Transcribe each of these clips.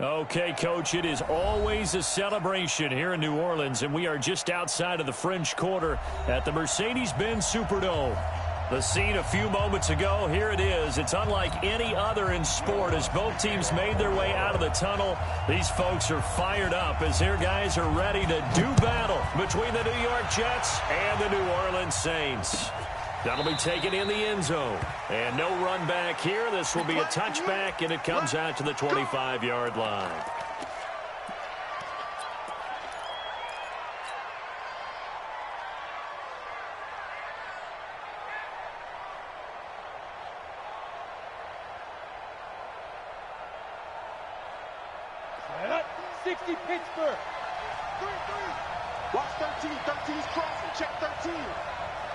Okay, Coach, it is always a celebration here in New Orleans, and we are just outside of the French Quarter at the Mercedes-Benz Superdome. The scene a few moments ago, here it is. It's unlike any other in sport as both teams made their way out of the tunnel. These folks are fired up as their guys are ready to do battle between the New York Jets and the New Orleans Saints. That'll be taken in the end zone. And no run back here. This will be a touchback, and it comes out to the 25-yard line. Set up, 60 Pittsburgh. 3-3. Watch 13. 13's crossing. Check 13.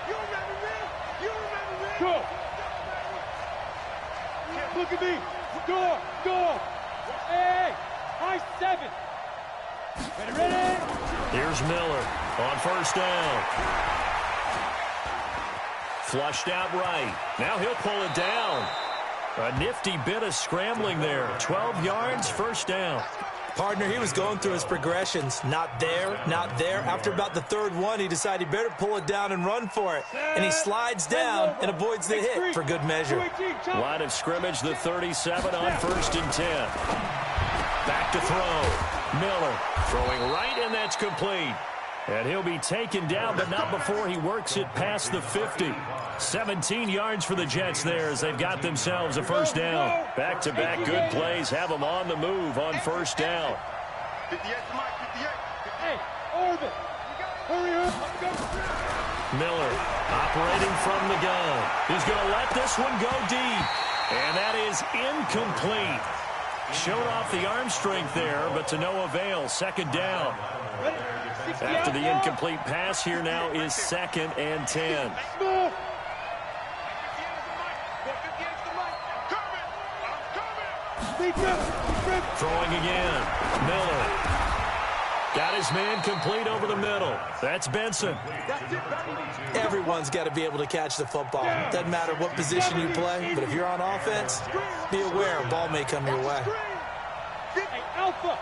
You remember me? You remember me? Go. Look at me. Go. Go. Hey. High 7. Ready. Here's Miller on first down. Flushed out right. Now he'll pull it down. A nifty bit of scrambling there. 12 yards, first down. Partner, he was going through his progressions. Not there, not there. After about the third one, he decided he better pull it down and run for it. And he slides down and avoids the hit for good measure. Line of scrimmage, the 37 on first and 10. Back to throw. Miller throwing right, and that's complete. And he'll be taken down, but not before he works it past the 50. 17 yards for the Jets there as they've got themselves a first down. Back-to-back good plays have them on the move on first down. 58 to Mike, 58. Hey, Orvin. Hurry up. Miller operating from the gun. He's going to let this one go deep. And that is incomplete. Showed off the arm strength there, but to no avail. Second down. After the incomplete pass, here now is second and 10. Throwing again. Miller. Got his man complete over the middle. That's Benson. Everyone's got to be able to catch the football. Doesn't matter what position you play, but if you're on offense, be aware a ball may come your way. Hey, Alpha.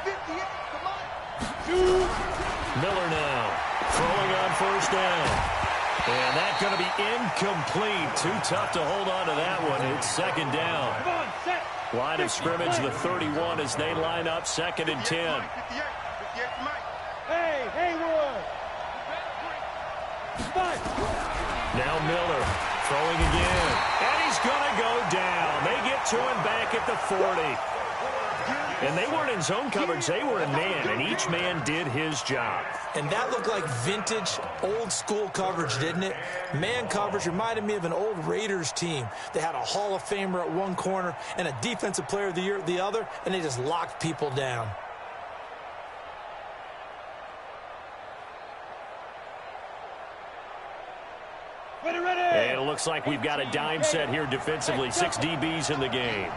58 to Miller now throwing on first down. And that's going to be incomplete. Too tough to hold on to that one. It's second down. Line of scrimmage, the 31 as they line up second and 10. Hey, Haywood. Now Miller throwing again. And he's going to go down. They get to him back at the 40. And they weren't in zone coverage. They were in man, and each man did his job. And that looked like vintage, old-school coverage, didn't it? Man coverage reminded me of an old Raiders team. They had a Hall of Famer at one corner and a Defensive Player of the Year at the other, and they just locked people down. Ready. And it looks like we've got a dime set here defensively. 6 DBs in the game.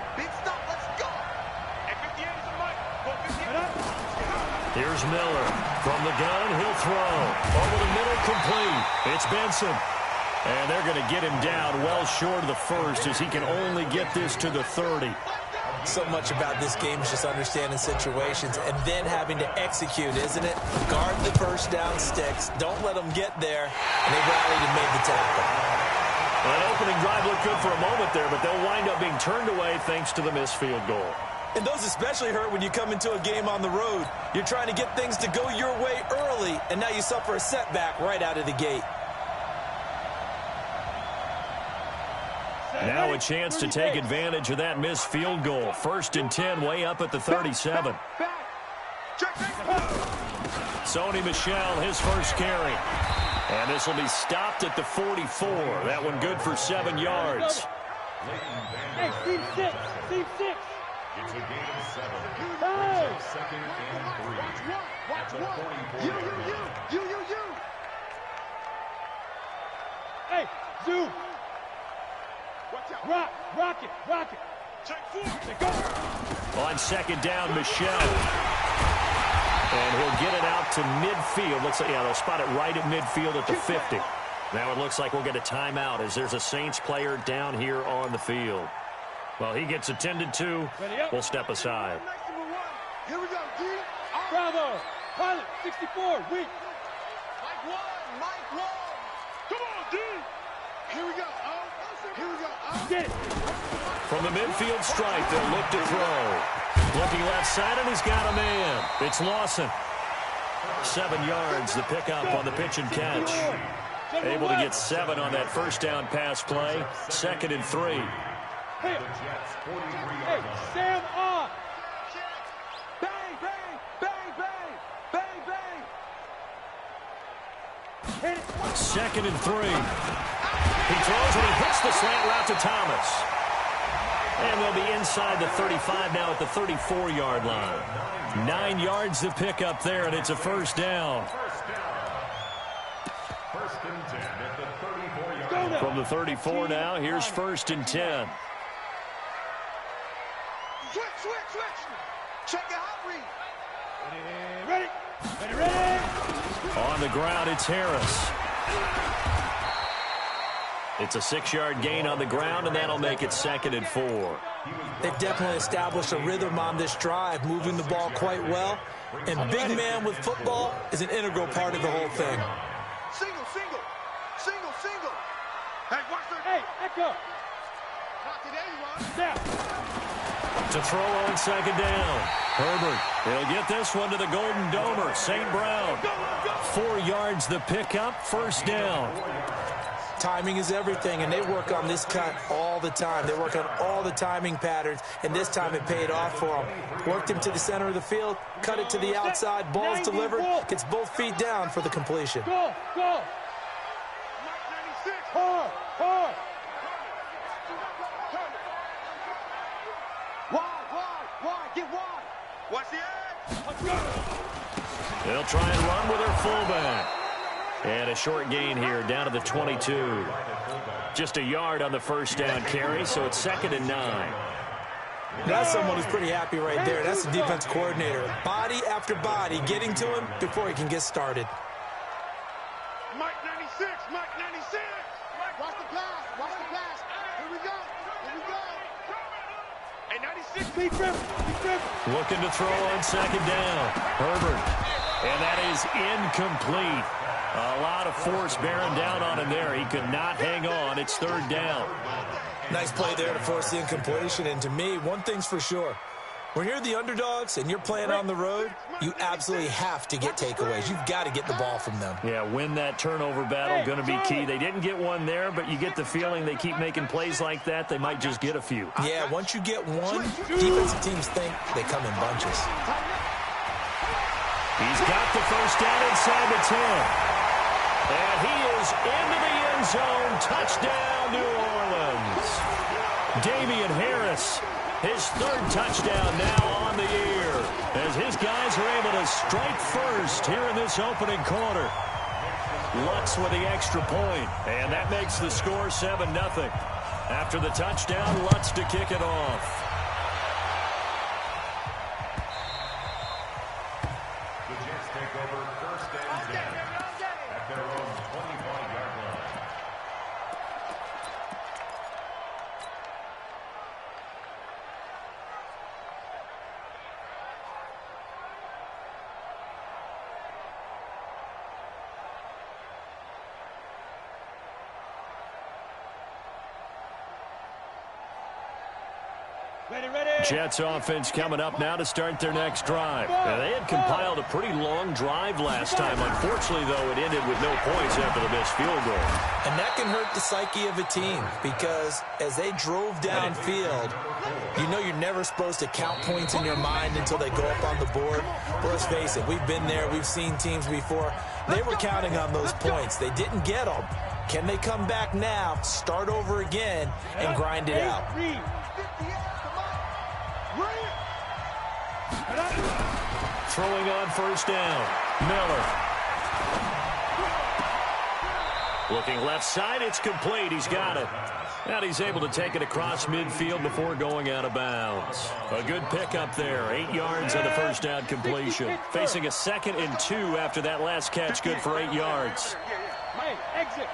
Here's Miller from the gun. He'll throw. Over the middle, complete. It's Benson. And they're going to get him down well short of the first as he can only get this to the 30. So much about this game is just understanding situations and then having to execute, isn't it? Guard the first down sticks. Don't let them get there. And they rallied and made the tackle. An opening drive looked good for a moment there, but they'll wind up being turned away thanks to the missed field goal. And those especially hurt when you come into a game on the road. You're trying to get things to go your way early, and now you suffer a setback right out of the gate. Now a chance to take advantage of that missed field goal. First and 10, way up at the 37. Sony Michel, his first carry. And this will be stopped at the 44. That one good for 7 yards. Hey, team 6. Team 6. It's a gain of 7. Hey. Second and 3. Watch one. You. Hey, zoom. Rock it. Check 4. Go. On second down, Michel. And he'll get it out to midfield. Looks like, they'll spot it right at midfield at the 50. Now it looks like we'll get a timeout as there's a Saints player down here on the field. Well, he gets attended to. We'll step aside. Here we go, D. Bravo. Pilot, 64, weak. Mike 1, Mike 1. Come on, D. Here we go. Here we go. Get it. From the midfield stripe, they'll look to throw. Looking left side, and he's got a man. It's Lawson. 7 yards, the pickup on the pitch and catch. Able to get 7 on that first down pass play. 2nd and 3. Hey, Sam on. Bang, bang, bang, bang, bang, bang. Hit it. 2nd and 3. He throws and he hits the slant route to Thomas. And they'll be inside the 35 now at the 34-yard line. 9 yards to pick up there, and it's a first down. First and 10 at the 34-yard line. From the 34 now, here's 1st and 10. Switch. Check it out, read. Ready. On the ground, it's Harris. It's a 6-yard gain on the ground, and that'll make it 2nd and 4. They've definitely established a rhythm on this drive, moving the ball quite well. And big man with football is an integral part of the whole thing. Single. Hey, watch the... Hey, echo. Not today, Ron. Now. To throw on 2nd down. Herbert, he'll get this one to the Golden Domer. St. Brown. 4 yards the pickup, first down. Timing is everything, and they work on this cut all the time. They work on all the timing patterns, and this time it paid off for them. Worked him to the center of the field, cut it to the outside, ball's delivered, gets both feet down for the completion. Go. Hard. Wide, get wide. Watch the edge. They'll try and run with their fullback. And a short gain here down to the 22. Just a yard on the first down carry, so it's 2nd and 9. That's someone who's pretty happy right there. That's the defense coordinator. Body after body, getting to him before he can get started. Mike 96. Watch the pass. Here we go. Hey, 96. Be grip. Looking to throw on 2nd down. Herbert. And that is incomplete. A lot of force bearing down on him there. He could not hang on. It's 3rd down. Nice play there to force the incompletion. And to me, one thing's for sure. When you're the underdogs and you're playing on the road, you absolutely have to get takeaways. You've got to get the ball from them. Yeah, win that turnover battle, going to be key. They didn't get one there, but you get the feeling they keep making plays like that, they might just get a few. Yeah, once you get one, defensive teams think they come in bunches. He's got the first down inside the 10. And he is into the end zone. Touchdown, New Orleans. Damian Harris, his 3rd touchdown now on the year, as his guys are able to strike first here in this opening quarter. Lutz with the extra point, and that makes the score 7-0. After the touchdown, Lutz to kick it off. The Jets take over 1st and 10 at their own 25-yard line. Ready. Jets offense coming up now to start their next drive. Now, they had compiled a pretty long drive last time. Unfortunately, though, it ended with no points after the missed field goal. And that can hurt the psyche of a team because as they drove downfield, you know you're never supposed to count points in your mind until they go up on the board. But let's face it, we've been there. We've seen teams before. They were counting on those points. They didn't get them. Can they come back now, start over again, and grind it out? Throwing on first down. Miller. Looking left side, it's complete. He's got it. And he's able to take it across midfield before going out of bounds. A good pickup there. 8 yards on the first down completion. Facing a 2nd and 2 after that last catch. Good for 8 yards. Hey, exit.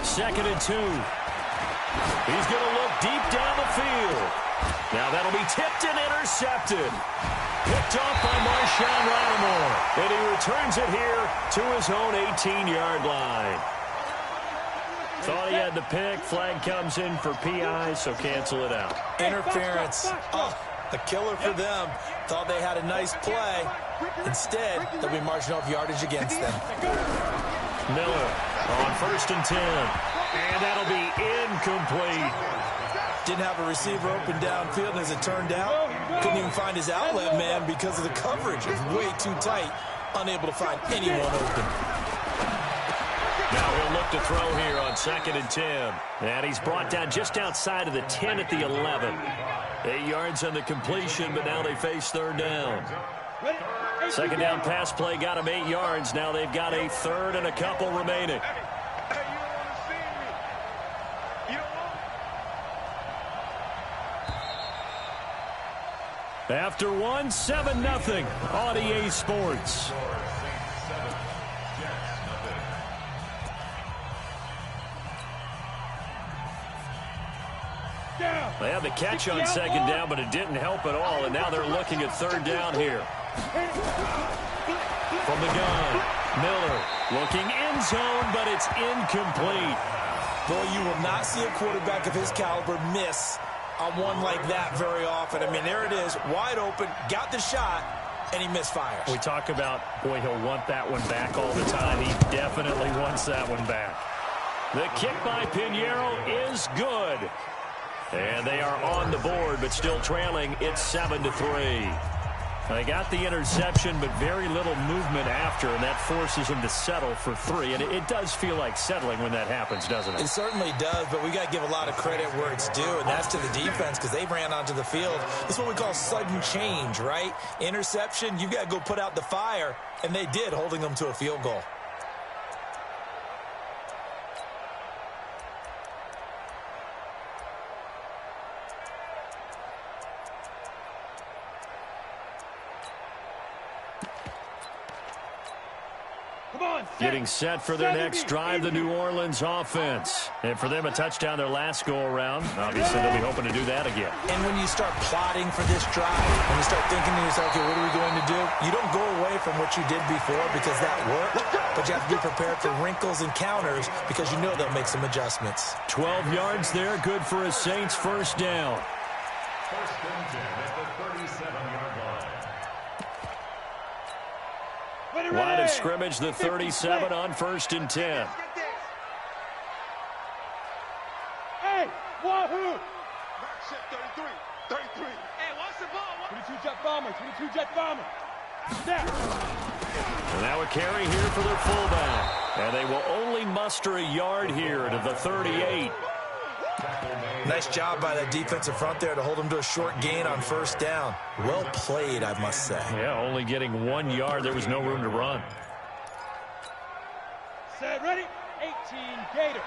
2nd and 2. He's going to look deep down the field. Now that'll be tipped and intercepted. Picked off by Marshawn Lattimore. And he returns it here to his own 18-yard line. Thought he had the pick. Flag comes in for PI, so cancel it out. Interference. Oh, a killer for them. Thought they had a nice play. Instead, they'll be marching off yardage against them. Miller on 1st and 10. And that'll be incomplete. Didn't have a receiver open downfield, and as it turned out, couldn't even find his outlet man because of the coverage. It was way too tight, unable to find anyone open. Now he'll look to throw here on 2nd and 10. And he's brought down just outside of the 10 at the 11. 8 yards on the completion, but now they face 3rd down. 2nd down pass play got him 8 yards. Now they've got a 3rd and a couple remaining. After one, 7-0 on EA Sports. They had the catch on 2nd down, but it didn't help at all, and now they're looking at 3rd down here. From the gun, Miller looking end zone, but it's incomplete. Boy, you will not see a quarterback of his caliber miss on one like that very often. I mean, there it is, wide open, got the shot, and he misfires. We talk about, boy, he'll want that one back all the time. He definitely wants that one back. The kick by Pinheiro is good. And they are on the board, but still trailing. It's 7-3. They got the interception, but very little movement after, and that forces them to settle for 3. And it does feel like settling when that happens, doesn't it? It certainly does, but we got to give a lot of credit where it's due, and that's to the defense because they ran onto the field. This is what we call sudden change, right? Interception, you got to go put out the fire, and they did, holding them to a field goal. Getting set for their next drive, the New Orleans offense. And for them, a touchdown their last go-around. Obviously, they'll be hoping to do that again. And when you start plotting for this drive, when you start thinking to yourself, okay, what are we going to do? You don't go away from what you did before because that worked, but you have to be prepared for wrinkles and counters because you know they'll make some adjustments. 12 yards there, good for a Saints first down. 1st and 10 at the 37-yard line. Line of scrimmage, the 37 on 1st and 10. Hey, wahoo! 33. Hey, watch the ball. 22 jet bomber, 22 jet bomber. Snap. And now a carry here for their fullback. And they will only muster a yard here to the 38. Nice job by that defensive front there to hold them to a short gain on 1st down. Well played, I must say. Yeah, only getting 1 yard. There was no room to run. Set, ready? 18, Gator.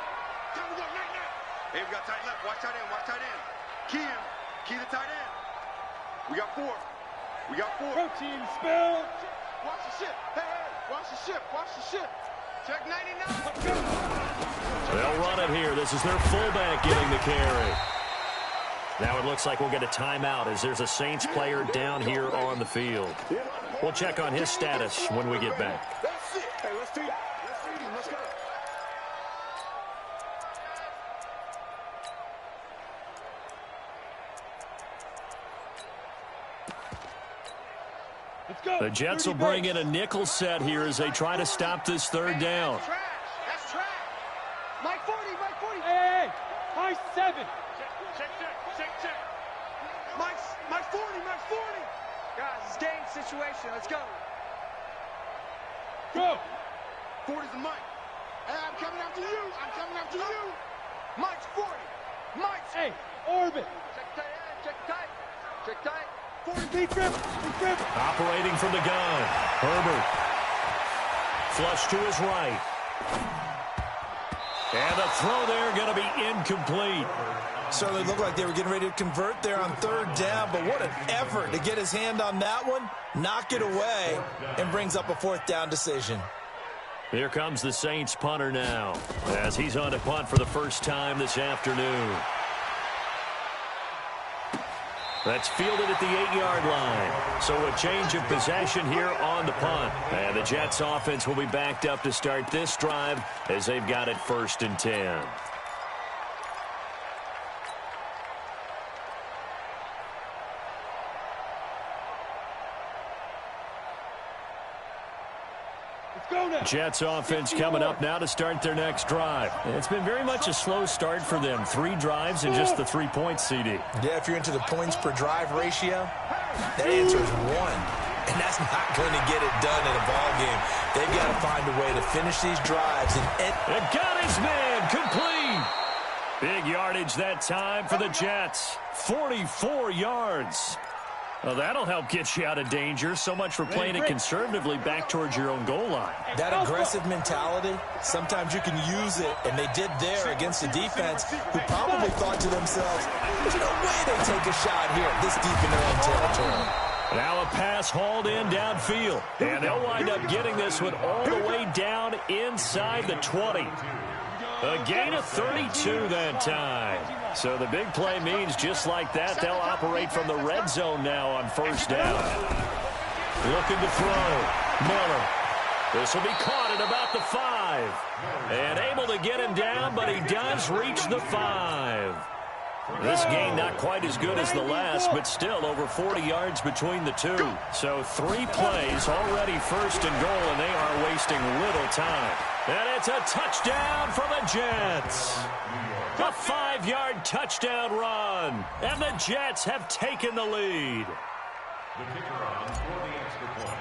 Hey, we got tight left. Watch tight end. Key him. Key the tight end. We got 4. Protein spill. Watch the ship. Hey, watch the ship. Check 99. They'll run it here. This is their fullback getting the carry. Now it looks like we'll get a timeout as there's a Saints player down here on the field. We'll check on his status when we get back. That's it. Hey, let's feed him. Let's go. The Jets will bring in a nickel set here as they try to stop this 3rd down. That's trash. Mike 40. Hey, high 7. Check. Mike 40. Guys, it's game situation. Let's go. Go. 40's the Mike. Hey, I'm coming after you. Mike's 40. Hey, orbit. Check tight. 40 B-trip. Operating from the gun. Herbert. Flush to his right. And the throw there going to be incomplete. Certainly looked like they were getting ready to convert there on 3rd down, but what an effort to get his hand on that one, knock it away, and brings up a 4th down decision. Here comes the Saints punter now, as he's on to punt for the first time this afternoon. That's fielded at the 8-yard line. So a change of possession here on the punt. And the Jets offense will be backed up to start this drive as they've got it 1st and 10. Jets offense coming up now to start their next drive. It's been very much a slow start for them. 3 drives and just the 3 points, CD. Yeah, if you're into the points per drive ratio, that answer is 1. And that's not going to get it done in a ball game. They've got to find a way to finish these drives. And got his man complete. Big yardage that time for the Jets. 44 yards. Well, that'll help get you out of danger. So much for playing it conservatively back towards your own goal line. That aggressive mentality, sometimes you can use it, and they did there against a defense who probably thought to themselves, there's no way they take a shot here this deep in their own territory. Now a pass hauled in downfield, and they'll wind up getting this one all the way down inside the 20. A gain of 32 that time. So the big play means just like that, they'll operate from the red zone now on 1st down. Looking to throw. Miller. This will be caught at about the 5. And able to get him down, but he does reach the 5. This game not quite as good as the last, but still over 40 yards between the two. So 3 plays already 1st and goal, and they are wasting little time. And it's a touchdown for the Jets. A 5-yard touchdown run. And the Jets have taken the lead.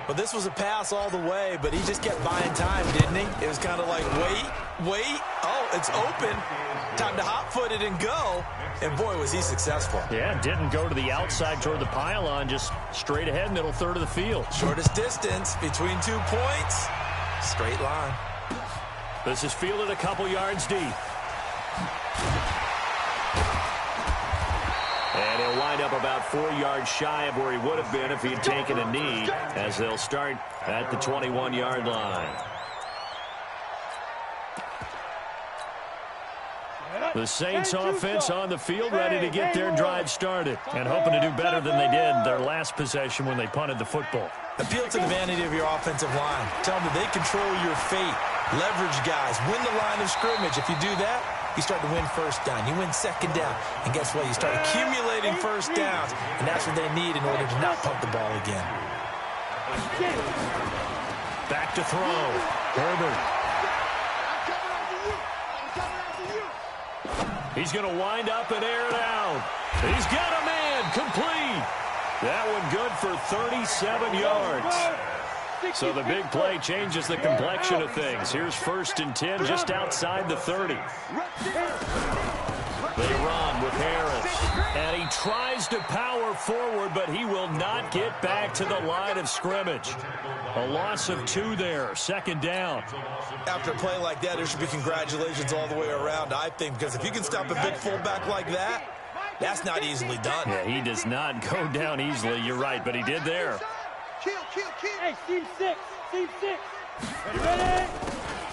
Well, this was a pass all the way, but he just kept buying time, didn't he? It was kind of like, wait. Oh, it's open. Time to hot-foot it and go. And, boy, was he successful. Yeah, didn't go to the outside toward the pylon, just straight ahead, middle third of the field. Shortest distance between 2 points. Straight line. This is fielded a couple yards deep. And he'll wind up about 4 yards shy of where he would have been if he had taken a knee, as they'll start at the 21-yard line. The Saints offense on the field, ready to get their drive started and hoping to do better than they did their last possession when they punted the football. Appeal to the vanity of your offensive line. Tell them that they control your fate. Leverage guys. Win the line of scrimmage. If you do that, you start to win 1st down. You win 2nd down. And guess what? You start accumulating 1st downs. And that's what they need in order to not pump the ball again. Back to throw. Herbert. He's going to wind up and air it out. He's got a man complete. That one good for 37 yards. So the big play changes the complexion of things. Here's 1st and 10 just outside the 30. They run with Harris. And he tries to power forward, but he will not get back to the line of scrimmage. A loss of 2 there, 2nd down. After a play like that, there should be congratulations all the way around, I think, because if you can stop a big fullback like that, that's not easily done. Yeah, he does not go down easily. You're right, but he did there. Hey, team 6. Ready?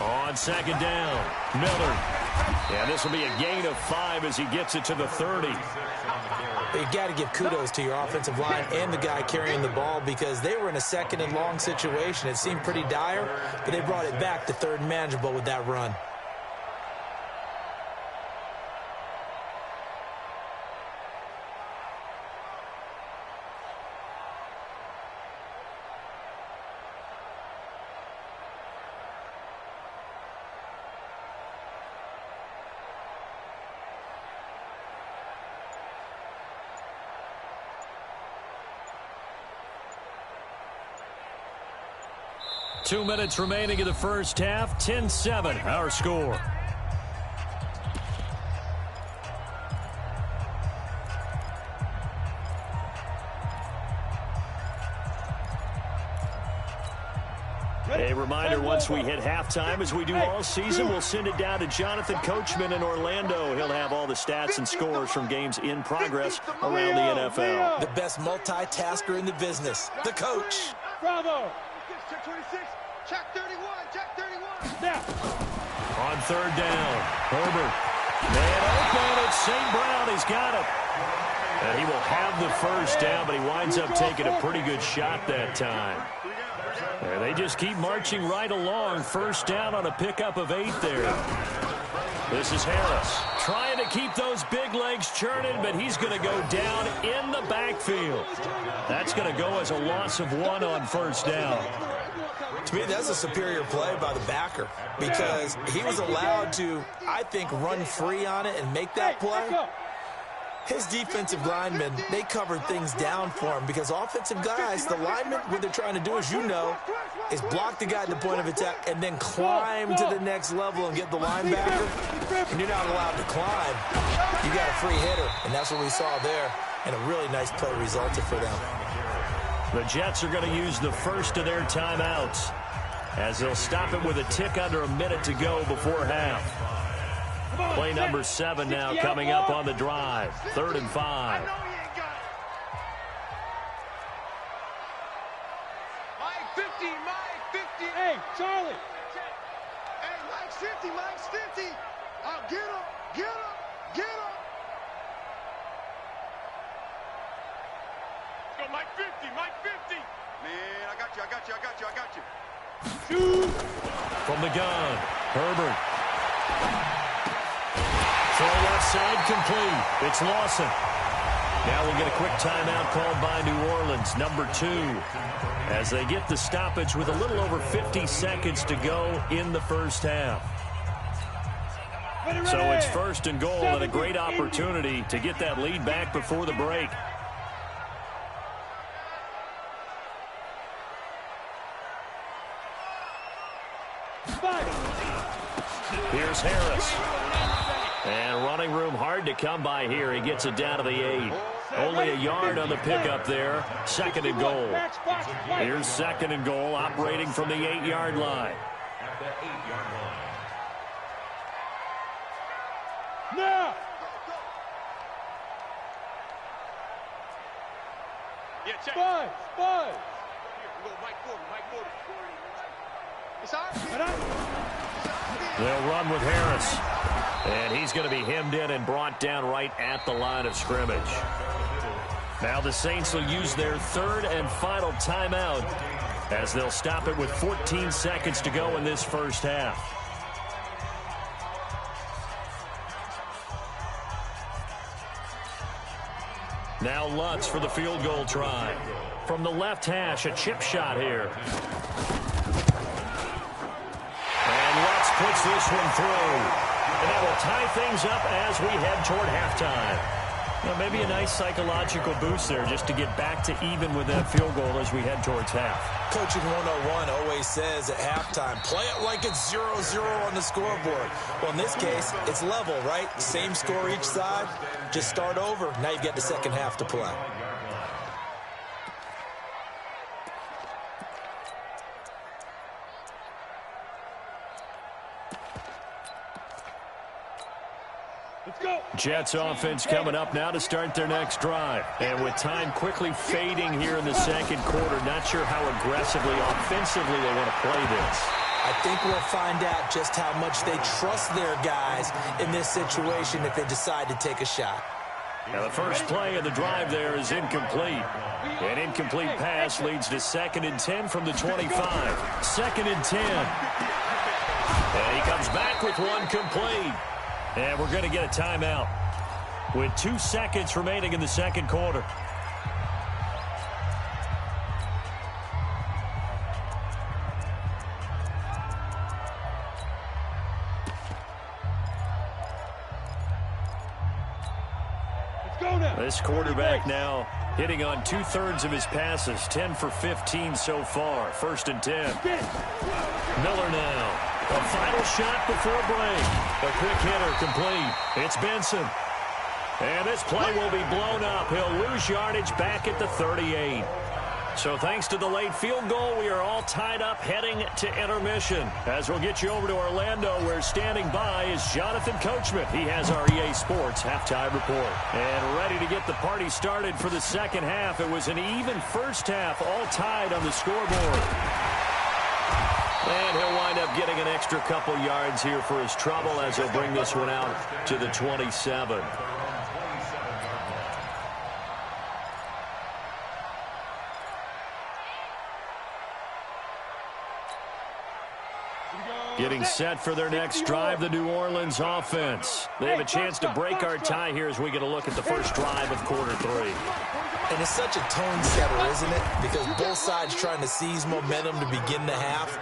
On 2nd down, Miller. Yeah, this will be a gain of 5 as he gets it to the 30. You've got to give kudos to your offensive line and the guy carrying the ball because they were in a 2nd and long situation. It seemed pretty dire, but they brought it back to 3rd and manageable with that run. Two minutes remaining in the first half. 10-7, our score. A reminder, once we hit halftime, as we do all season, we'll send it down to Jonathan Coachman in Orlando. He'll have all the stats and scores from games in progress around the NFL. The best multitasker in the business, the coach. Bravo. Check 31. Check 31. Now. On third down, Herbert. Man open, it's St. Brown. He's got it. And he will have the first down, but he winds up taking a pretty good shot that time. And they just keep marching right along. First down on a pickup of 8 there. This is Harris trying to keep those big legs churning, but he's going to go down in the backfield. That's going to go as a loss of 1 on first down. To me, that's a superior play by the backer because he was allowed to, I think, run free on it and make that play. His defensive linemen, they covered things down for him because offensive guys, the linemen, what they're trying to do, as you know, is block the guy at the point of attack and then climb to the next level and get the linebacker. And you're not allowed to climb. You got a free hitter, and that's what we saw there. And a really nice play resulted for them. The Jets are going to use the first of their timeouts as they'll stop it with a tick under a minute to go before half. Play number 7 now coming up on the drive. 3rd and 5. Mike 50, Mike 50. Hey, Charlie. Hey, Mike's 50, Mike's 50. Get him, get him, get him. Let's go, Mike 50, Mike 50. Man, I got you, I got you, I got you, I got you. Shoot. From the gun, Herbert. Throw left side complete. It's Lawson. Now we'll get a quick timeout called by New Orleans, number 2, as they get the stoppage with a little over 50 seconds to go in the first half. So it's 1st and goal and a great opportunity to get that lead back before the break. Here's Harris. And running room hard to come by here. He gets it down to the 8. Only a yard on the pickup there. 2nd and goal. Here's 2nd and goal, operating from the 8-yard line. At the 8-yard line. Now. Yeah, check. Spud. Here, we go, Mike 40, Mike 40. It's all right. They'll run with Harris. And he's going to be hemmed in and brought down right at the line of scrimmage. Now the Saints will use their 3rd and final timeout as they'll stop it with 14 seconds to go in this first half. Now Lutz for the field goal try. From the left hash, a chip shot here. And Lutz puts this one through. And that will tie things up as we head toward halftime. Now, maybe a nice psychological boost there just to get back to even with that field goal as we head towards half. Coaching 101 always says at halftime, play it like it's 0-0 on the scoreboard. Well, in this case, it's level, right? Same score each side. Just start over. Now you get the second half to play. Jets offense coming up now to start their next drive. And with time quickly fading here in the second quarter, not sure how aggressively, offensively they want to play this. I think we'll find out just how much they trust their guys in this situation if they decide to take a shot. Now the first play of the drive there is incomplete. An incomplete pass leads to 2nd and 10 from the 25. 2nd and 10. And he comes back with one complete. And we're going to get a timeout with 2 seconds remaining in the second quarter. Let's go now. This quarterback now hitting on 2/3 of his passes, 10 for 15 so far. 1st and 10. Miller now. A final shot before break. A quick hitter complete. It's Benson. And this play will be blown up. He'll lose yardage back at the 38. So thanks to the late field goal, we are all tied up heading to intermission. As we'll get you over to Orlando, where standing by is Jonathan Coachman. He has our EA Sports halftime report. And ready to get the party started for the second half. It was an even first half, all tied on the scoreboard. And he'll wind up getting an extra couple yards here for his trouble as he'll bring this one out to the 27. Getting set for their next drive, the New Orleans offense. They have a chance to break our tie here as we get a look at the first drive of quarter 3. And it's such a tone setter, isn't it? Because both sides trying to seize momentum to begin the half.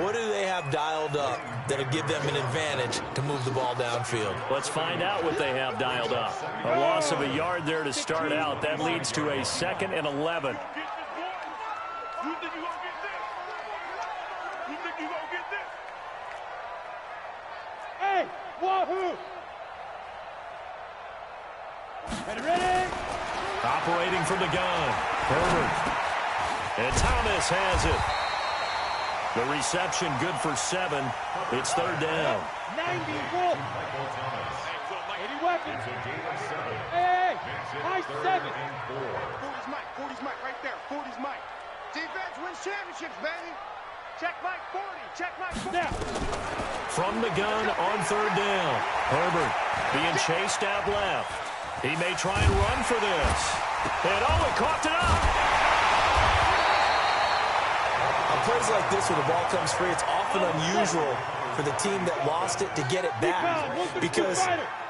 What do they have dialed up that'll give them an advantage to move the ball downfield? Let's find out what they have dialed up. A loss of a yard there to start out. That leads to a 2nd and 11. Hey, wahoo! Ready? Operating from the gun, Herbert. And Thomas has it. The reception good for 7. It's 3rd down. 90 Wolf. 80 weapons. Hey, high 7. 40's Mike. 40's Mike right there. 40's Mike. Defense wins championships, baby. Check Mike 40. Check Mike 40. Now. From the gun on 3rd down. Herbert being chased out left. He may try and run for this. And he coughed it up. On plays like this where the ball comes free, it's often unusual for the team that lost it to get it back. Because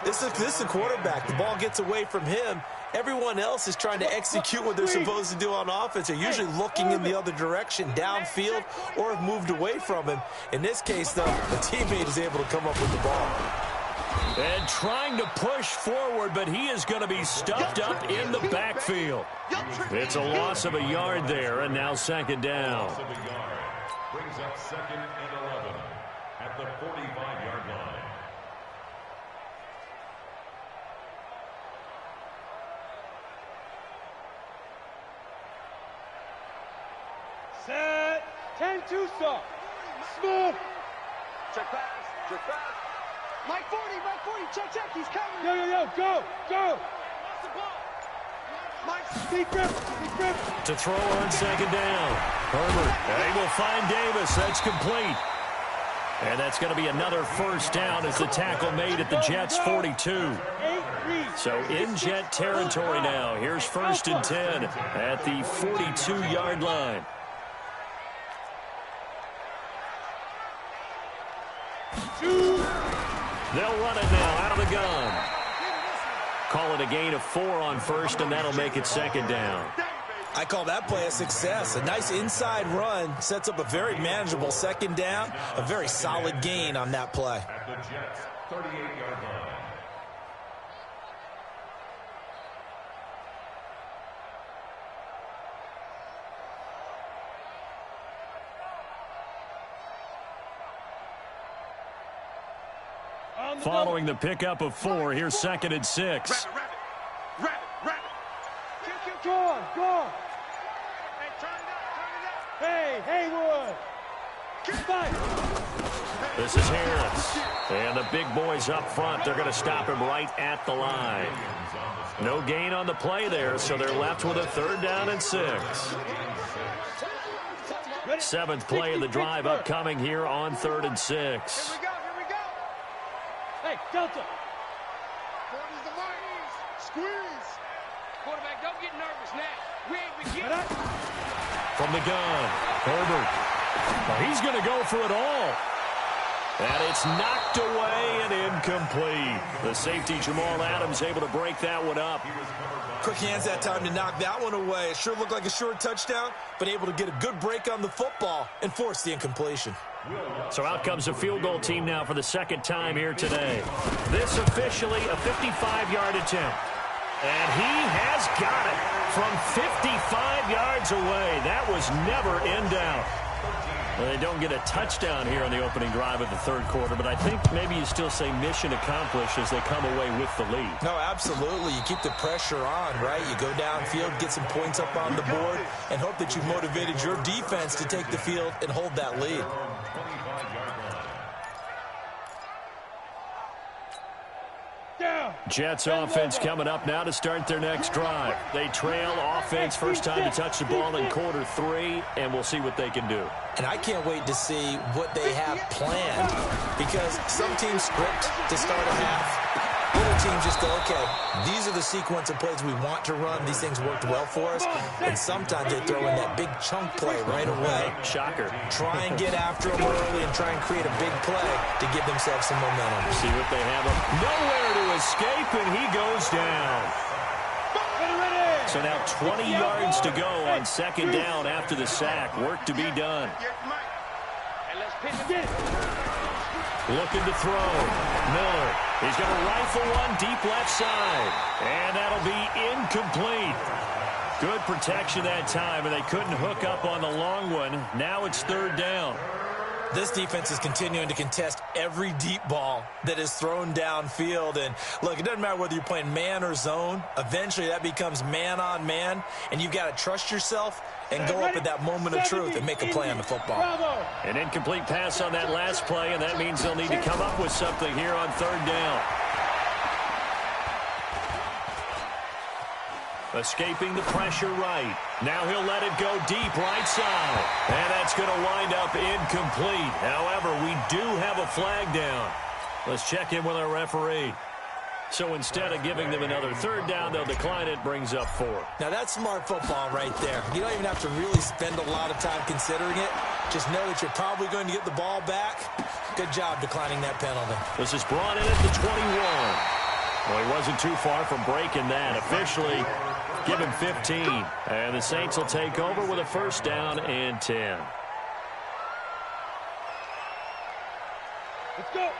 this is a quarterback. The ball gets away from him. Everyone else is trying to execute what they're supposed to do on offense. They're usually looking in the other direction, downfield, or have moved away from him. In this case, though, the teammate is able to come up with the ball. And trying to push forward, but he is going to be stuffed up in the backfield. It's a loss of a yard there, and now 2nd down. Loss of a yard. Brings up 2nd and 11 at the 45-yard line. Set. 10-2 stop. Smooth. Check pass. Check pass. Mike 40. Mike 40. Check. He's coming. Yo. Go. What's the ball? Mike. Deep grip. To throw on 2nd down. Herbert. They will find Davis. That's complete. And that's going to be another 1st down as the tackle made at the Jets' 42. So in Jet territory now. Here's 1st and 10 at the 42-yard line. They'll run it now out of the gun. Call it a gain of 4 on 1st, and that'll make it 2nd down. I call that play a success. A nice inside run sets up a very manageable 2nd down. A very solid gain on that play. At the Jets' 38-yard line. Following the pickup of 4, here's 2nd and 6. Rabbit. Go on. Hey, turn it up. Hey, Haywood. Fight. This is Harris. And the big boys up front, they're going to stop him right at the line. No gain on the play there, so they're left with a 3rd down and 6. 7th play of the drive upcoming here on 3rd and 6. Here we go. Hey, Delta. 40's the mark. Squeeze. Quarterback, don't get nervous now. We ain't beginning. From the gun, Herbert. Well, he's going to go for it all. And it's knocked away and incomplete. The safety, Jamal Adams, able to break that one up. Quick hands that time to knock that one away. It sure looked like a short touchdown, but able to get a good break on the football and force the incompletion. So out comes a field goal team now for the 2nd time here today. This officially a 55-yard attempt. And he has got it from 55 yards away. That was never in doubt. Well, they don't get a touchdown here on the opening drive of the 3rd quarter, but I think maybe you still say mission accomplished as they come away with the lead. No, absolutely. You keep the pressure on, right? You go downfield, get some points up on the board, and hope that you've motivated your defense to take the field and hold that lead. Down. Jets offense coming up now to start their next drive. They trail offense first time to touch the ball in quarter 3, and we'll see what they can do. And I can't wait to see what they have planned, because some teams script to start a half. Other teams just go, okay, these are the sequence of plays we want to run. These things worked well for us. And sometimes they throw in that big chunk play right away. Shocker. Try and get after them early and try and create a big play to give themselves some momentum. See what they have. Nowhere to escape, and he goes down. So now 20 yards to go on second down after the sack. Work to be done. Looking to throw. Miller. He's going to rifle one deep left side. And that'll be incomplete. Good protection that time, and they couldn't hook up on the long one. Now it's third down. This defense is continuing to contest every deep ball that is thrown downfield. And, look, it doesn't matter whether you're playing man or zone. Eventually, that becomes man-on-man, and you've got to trust yourself and go up at that moment of truth and make a play on the football. An incomplete pass on that last play, and that means they'll need to come up with something here on third down. Escaping the pressure right. Now he'll let it go deep right side. And that's going to wind up incomplete. However, we do have a flag down. Let's check in with our referee. So instead of giving them another third down, they'll decline it. Brings up 4. Now that's smart football right there. You don't even have to really spend a lot of time considering it. Just know that you're probably going to get the ball back. Good job declining that penalty. This is brought in at the 21. Well, he wasn't too far from breaking that. Officially, give him 15. And the Saints will take over with a first down and 10.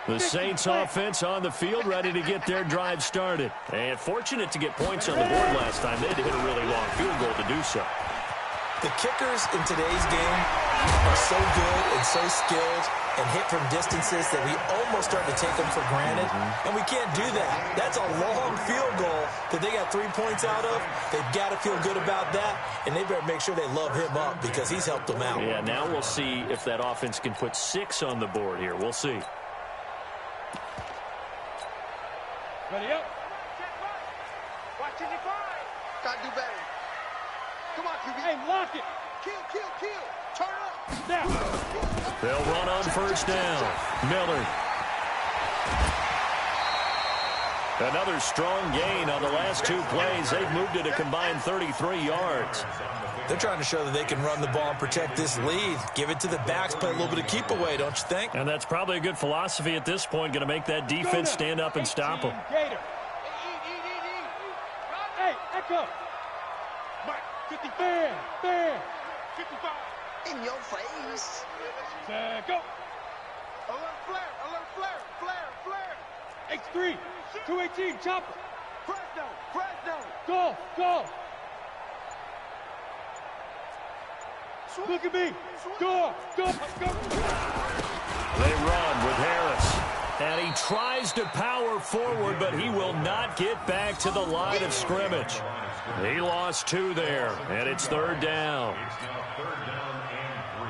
The Saints offense on the field, ready to get their drive started. And fortunate to get points on the board last time. They had to hit a really long field goal to do so. The kickers in today's game are so good and so skilled and hit from distances that we almost start to take them for granted. And we can't do that. That's a long field goal that they got 3 points out of. They've got to feel good about that, and they better make sure they love him up because he's helped them out. Yeah, now we'll see if that offense can put 6 on the board here. We'll see. Ready up. Watch it, gotta do better. Come on, QB. Hey, lock it. Kill. Turn up. Now. They'll run on first down. Miller. Another strong gain on the last 2 plays. They've moved it a combined 33 yards. They're trying to show that they can run the ball and protect this lead. Give it to the backs, play a little bit of keep away, don't you think? And that's probably a good philosophy at this point. Going to make that defense stand up and stop them. Gator. Hey, echo. 50. Fair. 55. In your face. Go. Alert flare. X3. 218. Chopper. Fresno. Go. Look at me. Go. They run with Harris. And he tries to power forward, but he will not get back to the line of scrimmage. He lost 2 there, and it's third down. It's now third down and 3.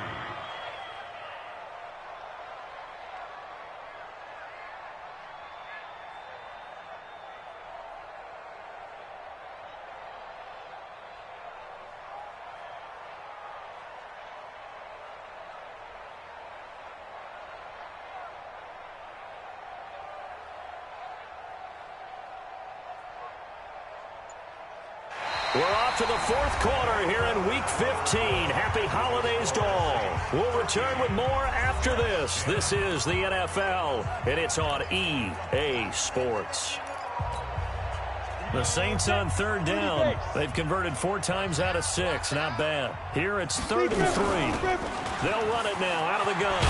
We're off to the 4th quarter here in Week 15. Happy holidays to all. We'll return with more after this. This is the NFL, and it's on EA Sports. The Saints on third down. They've converted 4 times out of 6. Not bad. Here it's 3rd and 3. They'll run it now out of the gun.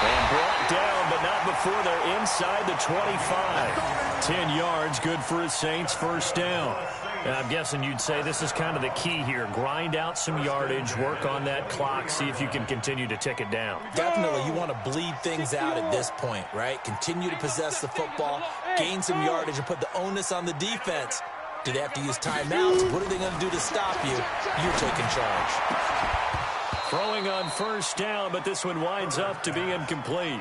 And brought down, but not before they're inside the 25. 10 yards, good for the Saints, first down. And I'm guessing you'd say this is kind of the key here. Grind out some yardage, work on that clock, see if you can continue to tick it down. Definitely, you want to bleed things out at this point, right? Continue to possess the football, gain some yardage, and put the onus on the defense. Do they have to use timeouts? What are they going to do to stop you? You're taking charge. Throwing on first down, but this one winds up to be incomplete.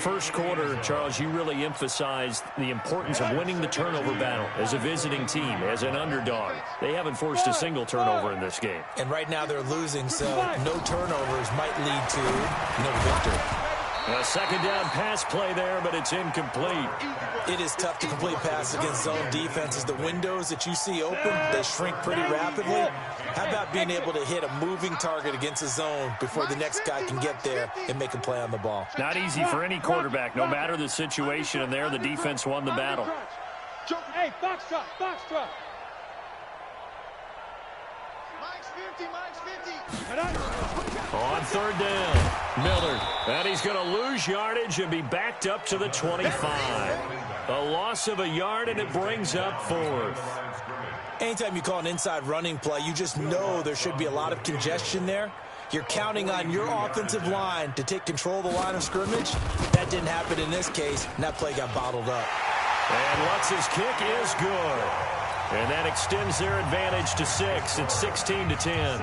First quarter, Charles, you really emphasized the importance of winning the turnover battle as a visiting team, as an underdog. They haven't forced a single turnover in this game. And right now they're losing, so no turnovers might lead to no victory. A second down pass play there, but it's incomplete. It is tough to complete passes against zone defenses. The windows that you see open, they shrink pretty rapidly. How about being able to hit a moving target against a zone before the next guy can get there and make a play on the ball? Not easy for any quarterback, no matter the situation, and there the defense won the battle. Hey, box drop, box drop. Mike's 50, Mike's 50. On third down, Miller. And he's going to lose yardage and be backed up to the 25. A loss of a yard, and it brings up fourth. Anytime you call an inside running play, you just know there should be a lot of congestion there. You're counting on your offensive line to take control of the line of scrimmage. That didn't happen in this case, and that play got bottled up. And Lutz's kick is good. And that extends their advantage to 6. It's 16-10.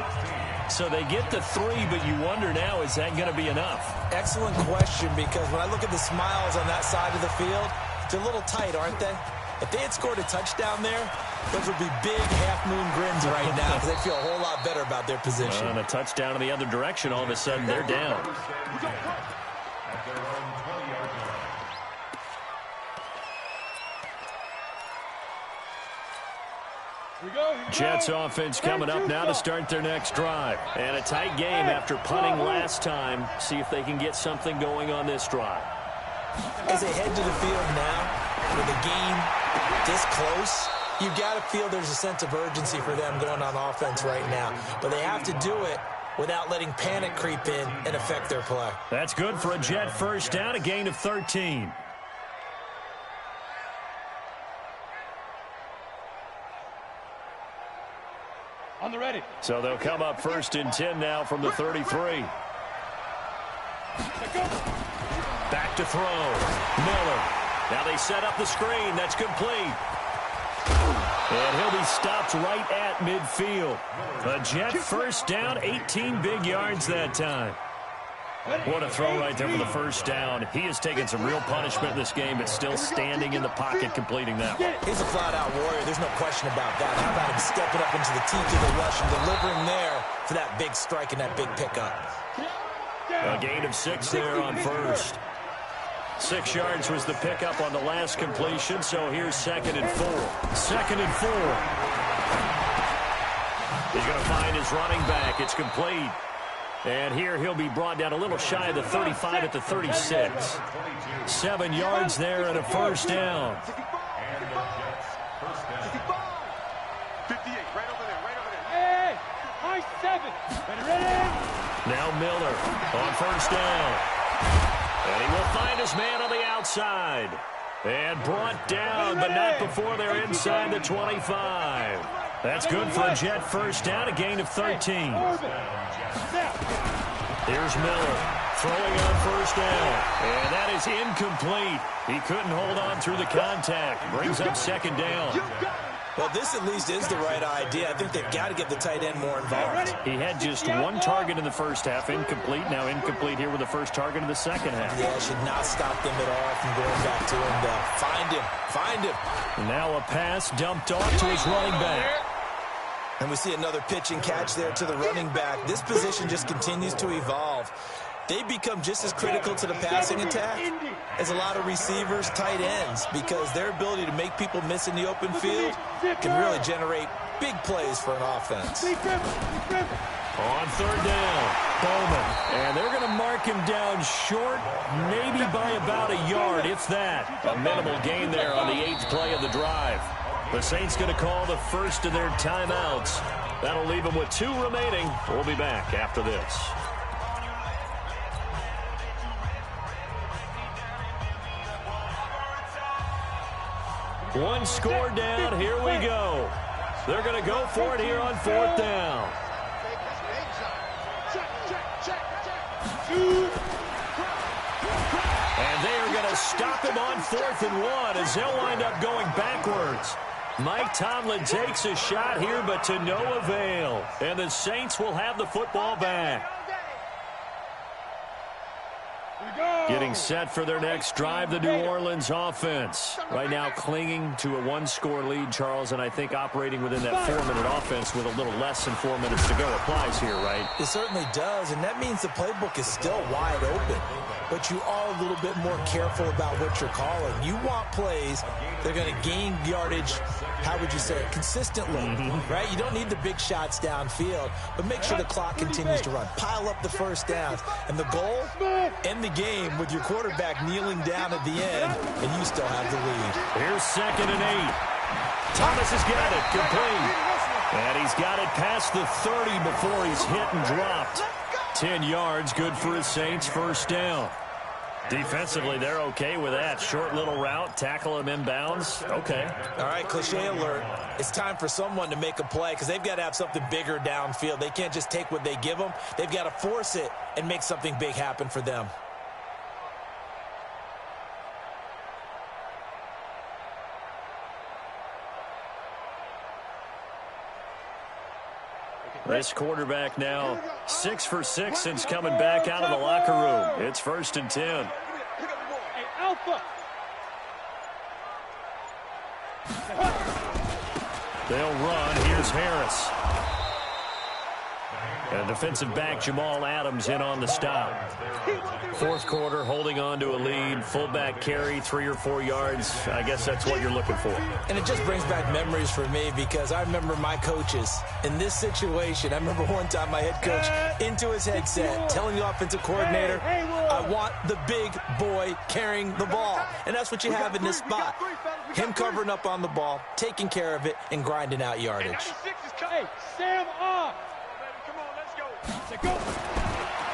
So they get the 3, but you wonder now, is that going to be enough? Excellent question, because when I look at the smiles on that side of the field, they're a little tight, aren't they? If they had scored a touchdown there, those would be big half-moon grins right now because they feel a whole lot better about their position. And a touchdown in the other direction, all of a sudden they're down. Jets offense coming up now to start their next drive. And a tight game after punting last time. See if they can get something going on this drive. As they head to the field now, with the game this close, you've got to feel there's a sense of urgency for them going on offense right now. But they have to do it without letting panic creep in and affect their play. That's good for a Jet first down, a gain of 13. On the ready. So they'll come up first and 10 now from the 33. Back to throw. Miller. Now they set up the screen. That's complete. And he'll be stopped right at midfield. A Jet first down, 18 big yards that time. What a throw right there for the first down. He has taken some real punishment in this game, but still standing in the pocket completing that one. He's a flat-out warrior. There's no question about that. How about him stepping up into the teeth of the rush and delivering there for that big strike and that big pickup? A gain of 6 there on first. 6 yards was the pickup on the last completion, so here's 2nd and 4. 2nd and 4. He's going to find his running back. It's complete. And here he'll be brought down a little shy of the 35 at the 36. 7 yards there and a first down. 58, right over there. Hey, high 7. Ready? Now Miller on first down. And he will find his man on the outside. And brought down, but not before they're inside the 25. That's good for a Jet first down, a gain of 13. Here's Miller throwing on first down. And that is incomplete. He couldn't hold on through the contact. Brings up 2nd down. Well, this at least is the right idea. I think they've got to get the tight end more involved. He had just 1 target in the first half, incomplete. Now incomplete here with the first target in the second half. Yeah, should not stop them at all from going back to him. Find him. And now a pass dumped off to his running back. And we see another pitch and catch there to the running back. This position just continues to evolve. They become just as critical to the passing attack as a lot of receivers, tight ends, because their ability to make people miss in the open field can really generate big plays for an offense. On 3rd down, Bowman. And they're going to mark him down short, maybe by about a yard, if that. A minimal gain there on the 8th play of the drive. The Saints going to call the first of their timeouts. That'll leave them with 2 remaining. We'll be back after this. One score down. Here we go. They're going to go for it here on 4th down. And they are going to stop him on 4th and 1 as they'll wind up going backwards. Mike Tomlin takes a shot here, but to no avail. And the Saints will have the football back. Here we go. Getting set for their next drive, the New Orleans offense. Right now clinging to a one-score lead, Charles, and I think operating within that 4-minute offense with a little less than 4 minutes to go applies here, right? It certainly does, and that means the playbook is still wide open. But you are a little bit more careful about what you're calling. You want plays that are going to gain yardage, how would you say it, consistently, right? You don't need the big shots downfield, but make sure the clock continues to run. Pile up the first downs. And the goal, end the game with your quarterback kneeling down at the end, and you still have the lead. Here's 2nd and 8. Thomas has got it, complete. And he's got it past the 30 before he's hit and dropped. 10 yards, good for his Saints, first down. Defensively, they're okay with that. Short little route, tackle him inbounds. Okay. All right, cliche alert. It's time for someone to make a play because they've got to have something bigger downfield. They can't just take what they give them. They've got to force it and make something big happen for them. This quarterback now 6 for 6 since coming back out of the locker room. It's 1st and 10. Hey, Alpha. They'll run. Here's Harris. And defensive back Jamal Adams in on the stop. 4th quarter, holding on to a lead. Fullback carry, 3 or 4 yards. I guess that's what you're looking for. And it just brings back memories for me because I remember my coaches in this situation. I remember one time my head coach into his headset telling the offensive coordinator, I want the big boy carrying the ball. And that's what you have in this spot. Him covering up on the ball, taking care of it, and grinding out yardage. Hey, Sam off.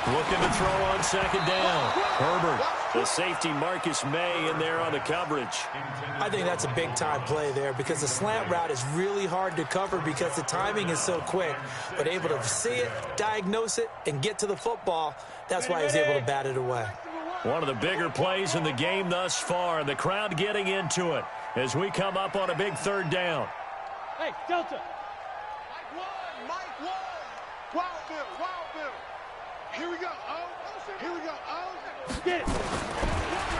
Looking to throw on 2nd down. Herbert, the safety Marcus May in there on the coverage. I think that's a big-time play there because the slant route is really hard to cover because the timing is so quick. But able to see it, diagnose it, and get to the football, that's why he was able to bat it away. One of the bigger plays in the game thus far, and the crowd getting into it as we come up on a big 3rd down. Hey, Delta. Mike 1. Wild Bill. Here we go. Here we go. Get it.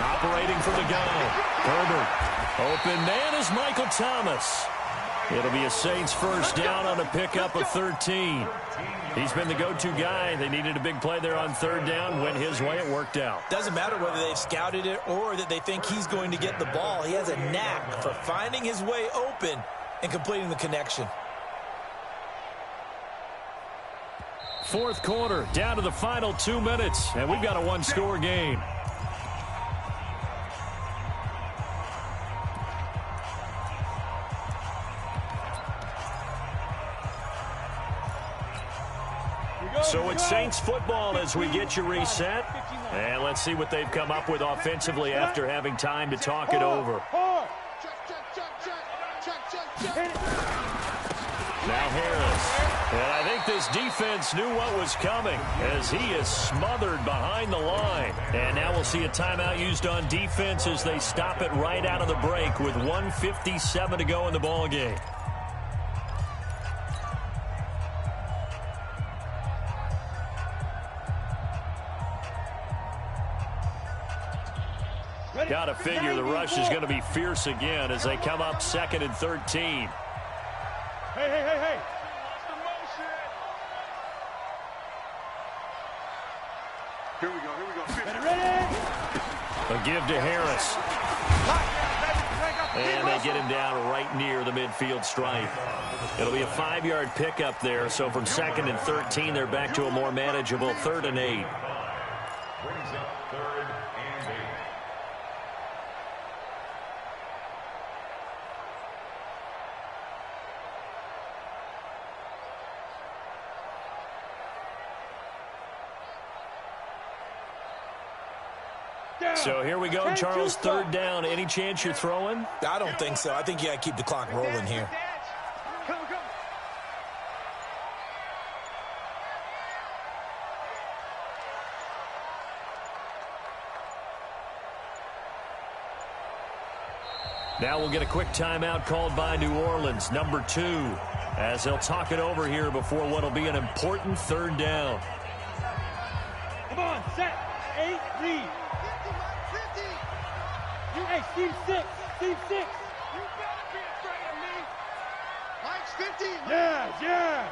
Operating from the gun. Herbert. Open man is Michael Thomas. It'll be a Saints first down on a pickup of 13. He's been the go-to guy. They needed a big play there on 3rd down. Went his way. It worked out. Doesn't matter whether they've scouted it or that they think he's going to get the ball. He has a knack for finding his way open and completing the connection. 4th quarter, down to the final 2 minutes, and we've got a one-score game. So it's Saints football as we get you reset. And let's see what they've come up with offensively after having time to talk it over. Now Harris. And I think this defense knew what was coming as he is smothered behind the line. And now we'll see a timeout used on defense as they stop it right out of the break with 1:57 to go in the ball game. Got to figure the rush is going to be fierce again as they come up 2nd and 13. Hey. Here we go. Ready? A give to Harris. And they get him down right near the midfield stripe. It'll be a 5-yard pickup there. So from 2nd and 13, they're back to a more manageable 3rd and 8. Brings up 3rd and 8. So here we go, Charles, 3rd down. Any chance you're throwing? I don't think so. I think you got to keep the clock rolling here. Come. Now we'll get a quick timeout called by New Orleans, number 2, as they'll talk it over here before what will be an important 3rd down. Come on, set, 8, lead. Hey, team 6. Team 6. You better be afraid of me. Mike's 50. Yes, yes.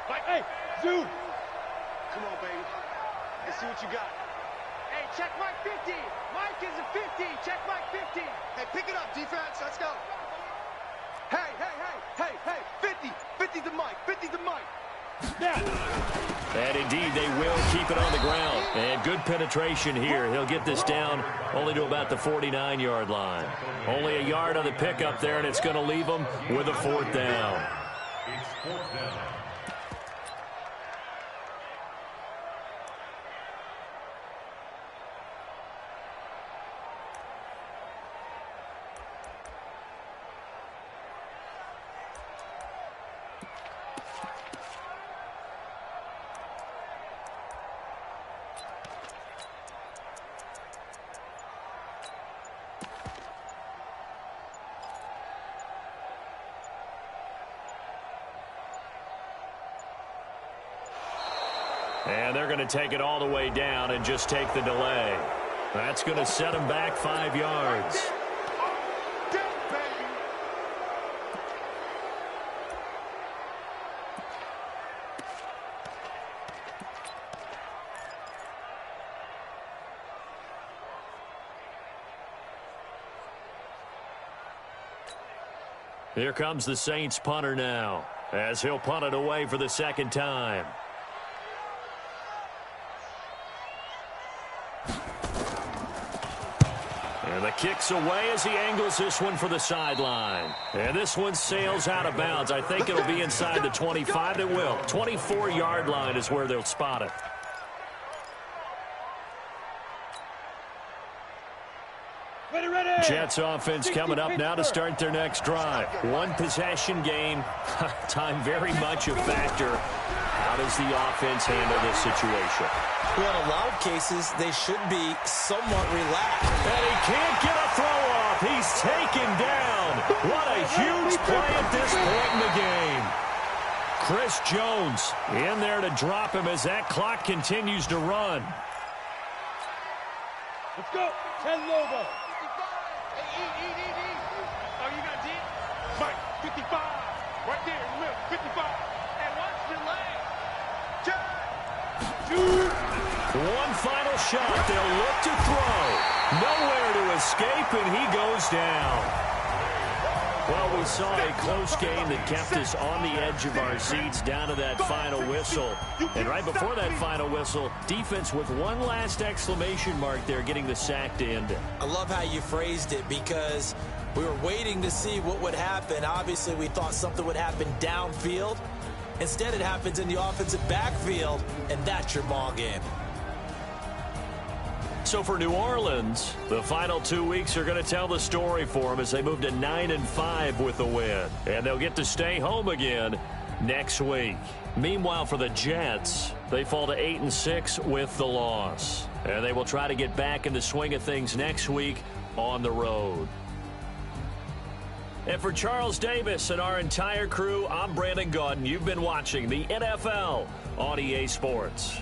Mike, hey, Zoo. Come on, baby. Let's see what you got. Hey, check Mike 50. Mike is a 50. Check Mike 50. Hey, pick it up, defense. Let's go. Hey, hey, hey, hey, hey. 50. 50 to Mike. 50 to Mike. Yeah. And indeed, they will keep it on the ground. And good penetration here. He'll get this down only to about the 49-yard line. Only a yard on the pickup there, and it's going to leave them with a 4th down. It's 4th down. And they're going to take it all the way down and just take the delay. That's going to set them back 5 yards. Here comes the Saints punter now, as he'll punt it away for the 2nd time. And the kick's away as he angles this one for the sideline. And this one sails out of bounds. I think it'll be inside the 25. It will. 24-yard line is where they'll spot it. Jets offense coming up now to start their next drive. 1 possession game. Time very much a factor. How does the offense handle this situation? Well, in a lot of cases, they should be somewhat relaxed. And he can't get a throw off. He's taken down. What a huge play at this point in the game. Chris Jones in there to drop him as that clock continues to run. Let's go. 10 Lobo. Oh, you got deep? Mike, 55. Right there in the middle, 55. And watch the leg. One final shot. They'll look to throw. Nowhere to escape, and he goes down. Well, we saw a close game that kept us on the edge of our seats down to that final whistle. And right before that final whistle, defense with one last exclamation mark there, getting the sack to end it. I love how you phrased it, because we were waiting to see what would happen. Obviously, we thought something would happen downfield. Instead, it happens in the offensive backfield, and that's your ball game. So for New Orleans, the final 2 weeks are going to tell the story for them as they move to 9-5 with the win. And they'll get to stay home again next week. Meanwhile, for the Jets, they fall to 8-6 with the loss. And they will try to get back in the swing of things next week on the road. And for Charles Davis and our entire crew, I'm Brandon Gaudin. You've been watching the NFL on EA Sports.